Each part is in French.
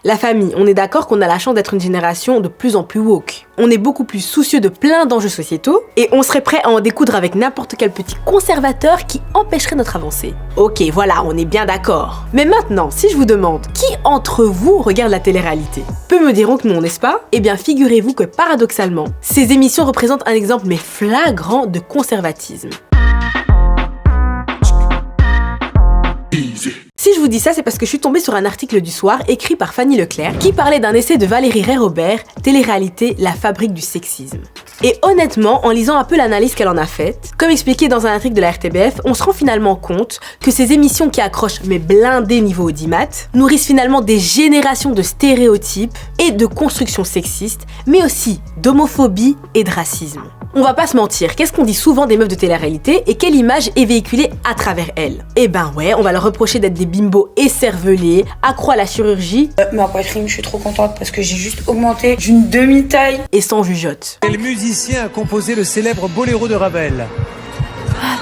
La famille, on est d'accord qu'on a la chance d'être une génération de plus en plus woke. On est beaucoup plus soucieux de plein d'enjeux sociétaux et on serait prêt à en découdre avec n'importe quel petit conservateur qui empêcherait notre avancée. Ok, voilà, on est bien d'accord. Mais maintenant, si je vous demande, qui entre vous regarde la télé-réalité? Peu me diront que non, n'est-ce pas? Eh bien, figurez-vous que paradoxalement, ces émissions représentent un exemple mais flagrant de conservatisme. Si je vous dis ça, c'est parce que je suis tombée sur un article du Soir écrit par Fanny Leclerc qui parlait d'un essai de Valérie Rey-Robert, Télé-réalité, la fabrique du sexisme. Et honnêtement, en lisant un peu l'analyse qu'elle en a faite, comme expliqué dans un article de la RTBF, on se rend finalement compte que ces émissions qui accrochent mais blindées niveau audimat nourrissent finalement des générations de stéréotypes et de constructions sexistes, mais aussi d'homophobie et de racisme. On va pas se mentir, qu'est-ce qu'on dit souvent des meufs de télé-réalité et quelle image est véhiculée à travers elles? Eh ben ouais, on va leur reprocher d'être des bimbos écervelés, accro à la chirurgie. Ma poitrine, je suis trop contente parce que j'ai juste augmenté d'une demi-taille. Et sans jugeote. Quel musicien a composé le célèbre Boléro de Ravel?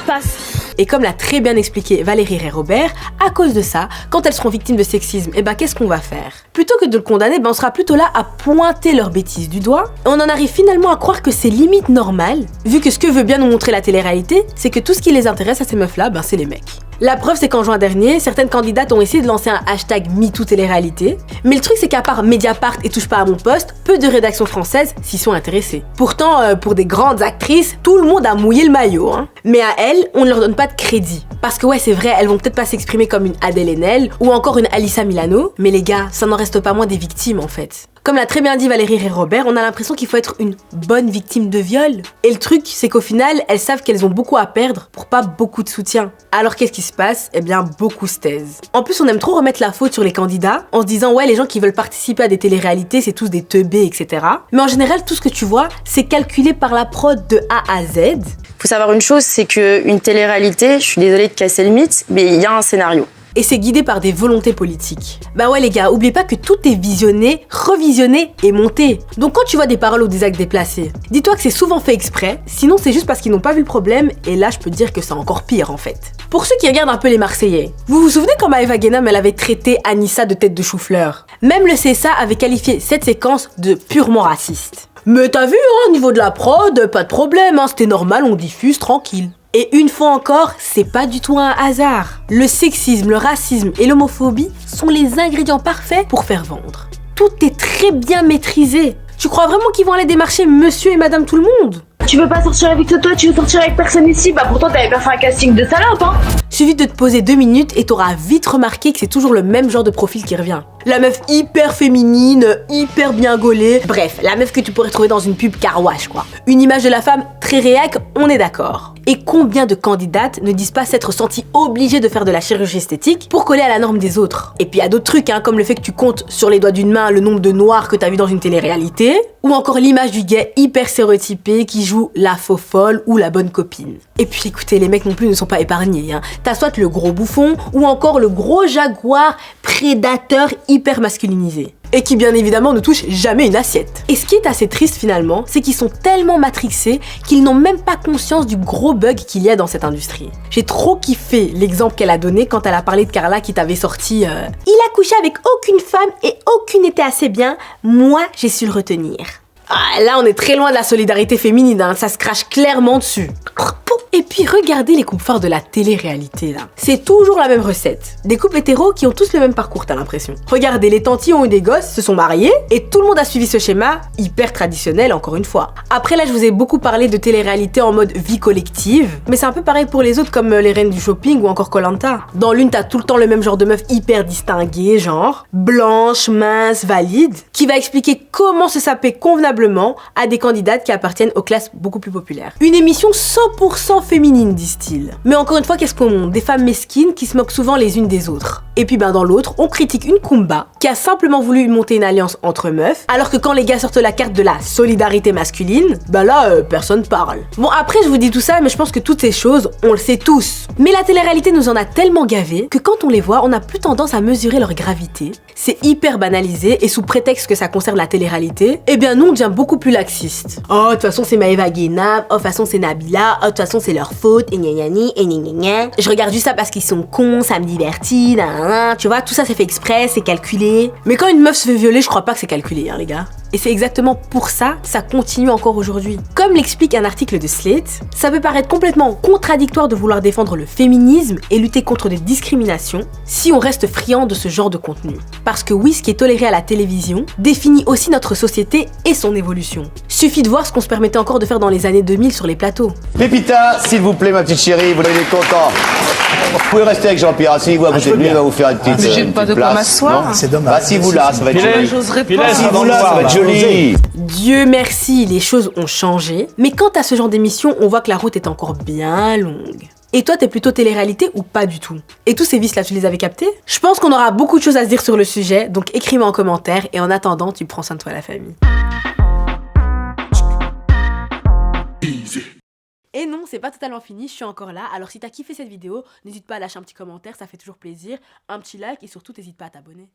Passe. Et comme l'a très bien expliqué Valérie Rey-Robert, à cause de ça, quand elles seront victimes de sexisme, eh ben qu'est-ce qu'on va faire? Plutôt que de le condamner, on sera plutôt là à pointer leurs bêtises du doigt. Et on en arrive finalement à croire que c'est limite normal, vu que ce que veut bien nous montrer la télé-réalité, c'est que tout ce qui les intéresse à ces meufs-là, c'est les mecs. La preuve, c'est qu'en juin dernier, certaines candidates ont essayé de lancer un hashtag MeToo télé-réalité. Mais le truc, c'est qu'à part Mediapart et Touche pas à mon poste, peu de rédactions françaises s'y sont intéressées. Pourtant, pour des grandes actrices, tout le monde a mouillé le maillot. Mais à elles, on ne leur donne pas de crédit. Parce que ouais, c'est vrai, elles vont peut-être pas s'exprimer comme une Adèle Haenel ou encore une Alyssa Milano. Mais les gars, ça n'en reste pas moins des victimes en fait. Comme l'a très bien dit Valérie Rey-Robert, on a l'impression qu'il faut être une bonne victime de viol. Et le truc, c'est qu'au final, elles savent qu'elles ont beaucoup à perdre pour pas beaucoup de soutien. Alors qu'est-ce qui se passe? Eh bien, beaucoup se taisent. En plus, on aime trop remettre la faute sur les candidats en se disant ouais, les gens qui veulent participer à des téléréalités, c'est tous des teubés, etc. Mais en général, tout ce que tu vois, c'est calculé par la prod de A à Z. Faut savoir une chose, c'est qu'une télé-réalité, je suis désolée de casser le mythe, mais il y a un scénario. Et c'est guidé par des volontés politiques. Bah ouais les gars, oubliez pas que tout est visionné, revisionné et monté. Donc quand tu vois des paroles ou des actes déplacés, dis-toi que c'est souvent fait exprès, sinon c'est juste parce qu'ils n'ont pas vu le problème, et là je peux te dire que c'est encore pire en fait. Pour ceux qui regardent un peu les Marseillais, vous vous souvenez quand Maëva Guénam elle avait traité Anissa de tête de chou-fleur? Même le CSA avait qualifié cette séquence de purement raciste. Mais t'as vu, au niveau de la prod, pas de problème, c'était normal, on diffuse tranquille. Et une fois encore, c'est pas du tout un hasard. Le sexisme, le racisme et l'homophobie sont les ingrédients parfaits pour faire vendre. Tout est très bien maîtrisé. Tu crois vraiment qu'ils vont aller démarcher monsieur et madame tout le monde? Tu veux pas sortir avec toi, tu veux sortir avec personne ici? Bah pourtant t'avais pas fait un casting de salope, hein. Suffit de te poser 2 minutes et t'auras vite remarqué que c'est toujours le même genre de profil qui revient. La meuf hyper féminine, hyper bien gaulée. Bref, la meuf que tu pourrais trouver dans une pub Car Wash, quoi. Une image de la femme très réac, on est d'accord. Et combien de candidates ne disent pas s'être senties obligées de faire de la chirurgie esthétique pour coller à la norme des autres? Et puis il y a d'autres trucs, comme le fait que tu comptes sur les doigts d'une main le nombre de noirs que t'as vu dans une télé-réalité, ou encore l'image du gay hyper stéréotypé qui joue la faux folle ou la bonne copine. Et puis écoutez, les mecs non plus ne sont pas épargnés. T'as soit le gros bouffon, ou encore le gros jaguar prédateur hyper masculinisé. Et qui bien évidemment ne touche jamais une assiette. Et ce qui est assez triste finalement, c'est qu'ils sont tellement matrixés qu'ils n'ont même pas conscience du gros bug qu'il y a dans cette industrie. J'ai trop kiffé l'exemple qu'elle a donné quand elle a parlé de Carla qui t'avait sorti Il a couché avec aucune femme et aucune n'était assez bien, moi j'ai su le retenir. Ah, là on est très loin de la solidarité féminine, ça se crache clairement dessus. Et puis regardez les couples phares de la télé-réalité là. C'est toujours la même recette. Des couples hétéros qui ont tous le même parcours, t'as l'impression. Regardez, les tantis ont eu des gosses, se sont mariés, et tout le monde a suivi ce schéma, hyper traditionnel encore une fois. Après là je vous ai beaucoup parlé de télé-réalité en mode vie collective, mais c'est un peu pareil pour les autres comme les reines du shopping ou encore Koh-Lanta. Dans l'une t'as tout le temps le même genre de meuf hyper distinguée, genre blanche, mince, valide, qui va expliquer comment se saper convenablement à des candidates qui appartiennent aux classes beaucoup plus populaires. Une émission 100% féminine, disent-ils. Mais encore une fois, qu'est-ce qu'on montre? Des femmes mesquines qui se moquent souvent les unes des autres. Et puis dans l'autre, on critique une Kumba qui a simplement voulu monter une alliance entre meufs, alors que quand les gars sortent la carte de la solidarité masculine, personne parle. Bon après je vous dis tout ça, mais je pense que toutes ces choses, on le sait tous. Mais la télé-réalité nous en a tellement gavés que quand on les voit, on n'a plus tendance à mesurer leur gravité. c'est hyper banalisé et sous prétexte que ça concerne la télé-réalité, eh bien nous on devient beaucoup plus laxiste. Oh, de toute façon c'est Maëva Guénab, oh, de toute façon c'est Nabila, oh, de toute façon c'est leur faute, et gna gna gna, et gna gna gna. Je regarde juste ça parce qu'ils sont cons, ça me divertit, nan, tu vois, tout ça c'est fait exprès, c'est calculé. Mais quand une meuf se fait violer, je crois pas que c'est calculé, hein les gars. Et c'est exactement pour ça que ça continue encore aujourd'hui. Comme l'explique un article de Slate, ça peut paraître complètement contradictoire de vouloir défendre le féminisme et lutter contre des discriminations si on reste friand de ce genre de contenu. Parce que oui, ce qui est toléré à la télévision définit aussi notre société et son évolution. Suffit de voir ce qu'on se permettait encore de faire dans les années 2000 sur les plateaux. Pépita, s'il vous plaît, ma petite chérie, vous l'avez content. Vous pouvez rester avec Jean-Pierre, asseyez-vous à côté de lui, il va vous faire une petite place. J'ai pas de quoi m'asseoir. C'est dommage. Asseyez-vous là, ça va être joli. J'oserais pas. Asseyez-vous là, ça va être joli. Dieu merci, les choses ont changé. Mais quant à ce genre d'émission, on voit que la route est encore bien longue. Et toi, t'es plutôt télé-réalité ou pas du tout? Et tous ces vices-là, tu les avais captés? Je pense qu'on aura beaucoup de choses à se dire sur le sujet, donc écris-moi en commentaire et en attendant, tu prends soin de toi, la famille. Et non, c'est pas totalement fini, je suis encore là. Alors si t'as kiffé cette vidéo, n'hésite pas à lâcher un petit commentaire, ça fait toujours plaisir, un petit like et surtout n'hésite pas à t'abonner.